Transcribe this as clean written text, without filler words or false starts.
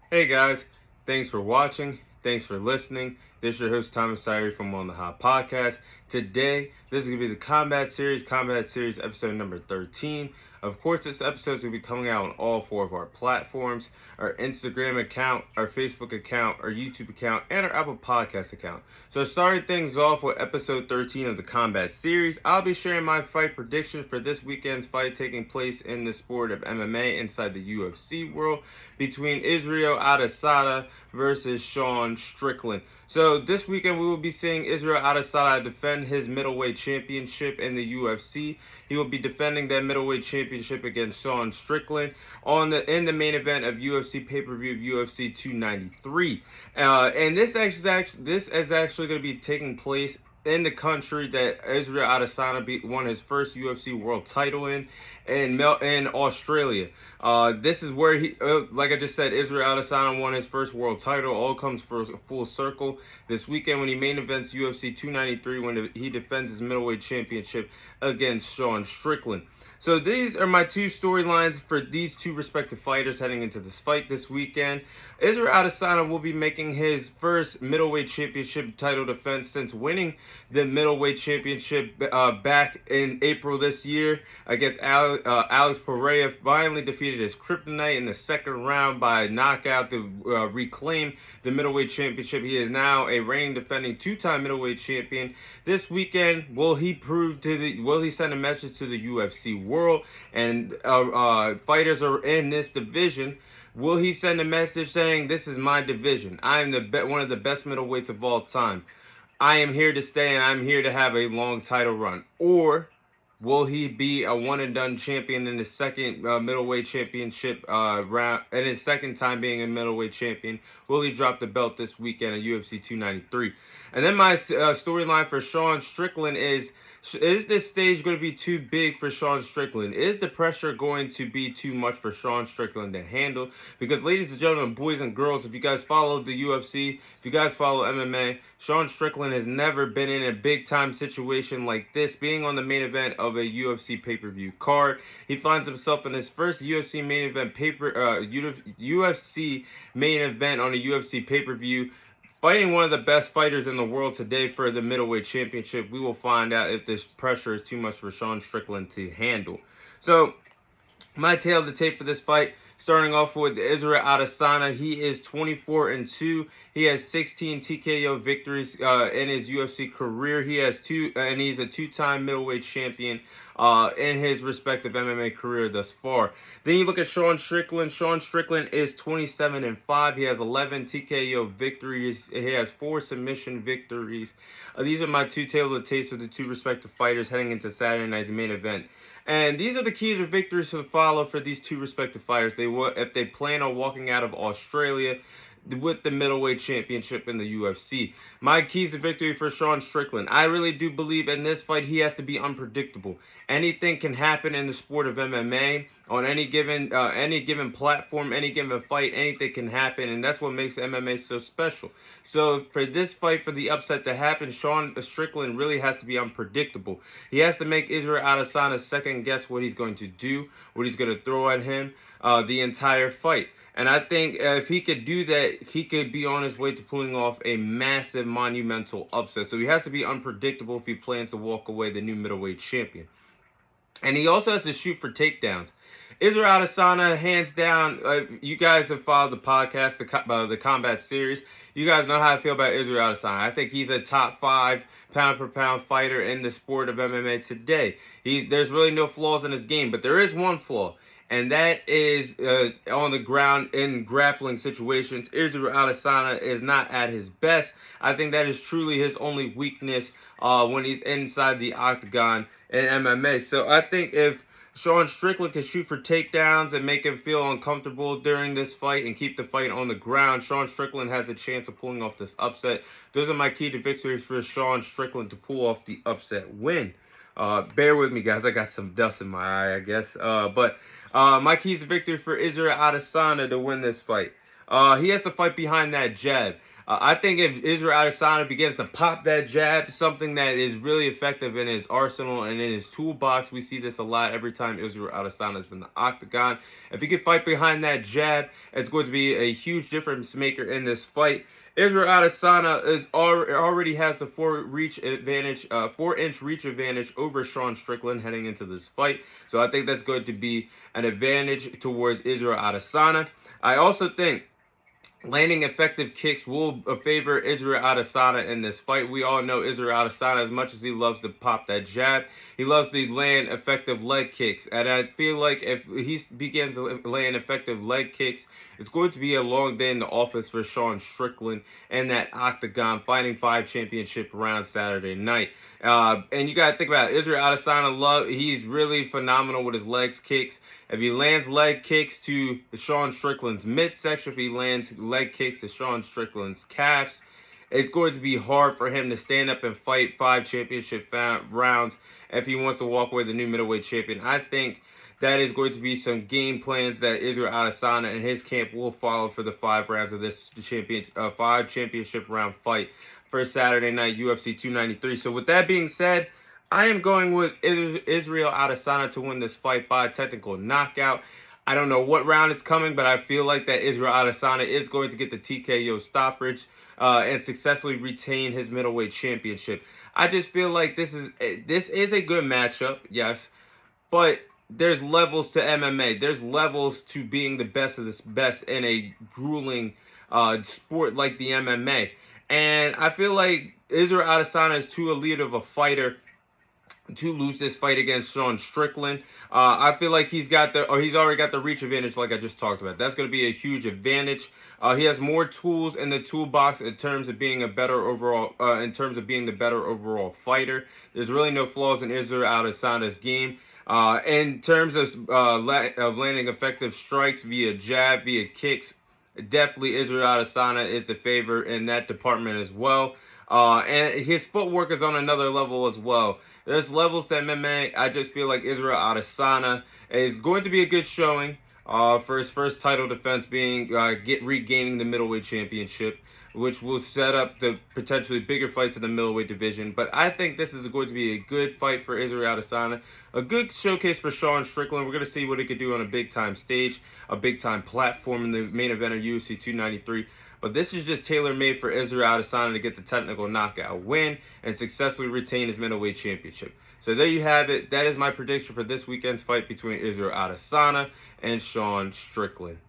Hey guys, thanks for watching. Thanks for listening. This is your host Thomas Sire from On the Hot Podcast. Today, this is going to be the Combat Series episode number 13. Of course, this episode is going to be coming out on all four of our platforms: our Instagram account, our Facebook account, our YouTube account, and our Apple Podcast account. So starting things off with episode 13 of the Combat Series, I'll be sharing my fight predictions for this weekend's fight taking place in the sport of MMA inside the UFC world between Israel Adesanya versus Sean Strickland. So this weekend we will be seeing Israel Adesanya defend his middleweight championship in the UFC. He will be defending that middleweight championship against Sean Strickland in the main event of UFC pay-per-view of UFC 293. And this is actually going to be taking place in the country that Israel Adesanya won his first UFC world title in Australia. This is where like I just said, Israel Adesanya won his first world title. All comes for full circle this weekend when he main events UFC 293 when he defends his middleweight championship against Sean Strickland. So these are my two storylines for these two respective fighters heading into this fight this weekend. Israel Adesanya will be making his first middleweight championship title defense since winning the middleweight championship back in April this year against Alex Pereira. Finally defeated his kryptonite in the second round by knockout to reclaim the middleweight championship. He is now a reigning defending two-time middleweight champion. This weekend, will he send a message to the UFC world and fighters are in this division? Will he send a message saying, "This is my division. I am one of the best middleweights of all time. I am here to stay and I'm here to have a long title run"? Or will he be a one and done champion in his second middleweight championship round, and his second time being a middleweight champion? Will he drop the belt this weekend at UFC 293? And then my storyline for Sean Strickland is this stage going to be too big for Sean Strickland? Is the pressure going to be too much for Sean Strickland to handle? Because ladies and gentlemen, boys and girls, if you guys follow the UFC, if you guys follow MMA, Sean Strickland has never been in a big time situation like this, being on the main event of a UFC pay-per-view card. He finds himself in his first UFC main event UFC main event on a UFC pay-per-view, fighting one of the best fighters in the world today for the middleweight championship. We will find out if this pressure is too much for Sean Strickland to handle. So, my tail of the tape for this fight, starting off with Israel Adesanya. He is 24-2. He has 16 TKO victories in his UFC career. He has and he's a two-time middleweight champion in his respective MMA career thus far. Then you look at Sean Strickland. Sean Strickland is 27-5. He has 11 TKO victories. He has 4 submission victories. These are my two tail of the tapes for the two respective fighters heading into Saturday night's main event. And these are the key to victories to follow for these two respective fighters. If they plan on walking out of Australia with the middleweight championship in the UFC. My keys to victory for Sean Strickland. I really do believe in this fight he has to be unpredictable. Anything can happen in the sport of MMA on any given platform, any given fight. Anything can happen, and that's what makes MMA so special. So for this fight, for the upset to happen, Sean Strickland really has to be unpredictable. He has to make Israel Adesanya second guess what he's going to do, what he's going to throw at him the entire fight. And I think if he could do that, he could be on his way to pulling off a massive, monumental upset. So he has to be unpredictable if he plans to walk away the new middleweight champion. And he also has to shoot for takedowns. Israel Adesanya, hands down, you guys have followed the podcast, the Combat Series. You guys know how I feel about Israel Adesanya. I think he's a top 5 pound-for-pound fighter in the sport of MMA today. There's really no flaws in his game, but there is one flaw. And that is on the ground in grappling situations. Israel Adesanya is not at his best. I think that is truly his only weakness when he's inside the octagon in MMA. So I think if Sean Strickland can shoot for takedowns and make him feel uncomfortable during this fight and keep the fight on the ground, Sean Strickland has a chance of pulling off this upset. Those are my key to victories for Sean Strickland to pull off the upset win. Bear with me, guys. I got some dust in my eye, I guess. But my keys to victory for Israel Adesanya to win this fight. He has to fight behind that jab. I think if Israel Adesanya begins to pop that jab, something that is really effective in his arsenal and in his toolbox, we see this a lot every time Israel Adesanya is in the octagon. If he can fight behind that jab, it's going to be a huge difference maker in this fight. Israel Adesanya already has the 4-inch reach advantage over Sean Strickland heading into this fight. So I think that's going to be an advantage towards Israel Adesanya. I also think landing effective kicks will favor Israel Adesanya in this fight. We all know Israel Adesanya, as much as he loves to pop that jab, he loves to land effective leg kicks. And I feel like if he begins to land effective leg kicks, it's going to be a long day in the office for Sean Strickland and that octagon, fighting 5 championship rounds Saturday night. And you got to think about it. Israel Adesanya, he's really phenomenal with his legs kicks. If he lands leg kicks to Sean Strickland's midsection, if he lands leg kicks to Sean Strickland's calves, it's going to be hard for him to stand up and fight 5 championship rounds if he wants to walk away the new middleweight champion. I think that is going to be some game plans that Israel Adesanya and his camp will follow for the 5 rounds of this 5 championship round fight for Saturday night UFC 293. So with that being said, I am going with Israel Adesanya to win this fight by a technical knockout. I don't know what round it's coming, but I feel like that Israel Adesanya is going to get the TKO stoppage and successfully retain his middleweight championship. I just feel like this is a good matchup, yes, but there's levels to MMA. There's levels to being the best of the best in a grueling sport like the MMA. And I feel like Israel Adesanya is too elite of a fighter to lose this fight against Sean Strickland. I feel like he's already got the reach advantage, like I just talked about. That's going to be a huge advantage. He has more tools in the toolbox in terms of being the better overall fighter. There's really no flaws in Israel Adesanya's game. In terms of landing effective strikes via jab, via kicks, definitely Israel Adesanya is the favorite in that department as well. And his footwork is on another level as well. There's levels to MMA. I just feel like Israel Adesanya is going to be a good showing for his first title defense, being regaining the middleweight championship, which will set up the potentially bigger fights in the middleweight division. But I think this is going to be a good fight for Israel Adesanya, a good showcase for Sean Strickland. We're going to see what he could do on a big-time stage, a big-time platform in the main event of UFC 293. But this is just tailor-made for Israel Adesanya to get the technical knockout win and successfully retain his middleweight championship. So there you have it. That is my prediction for this weekend's fight between Israel Adesanya and Sean Strickland.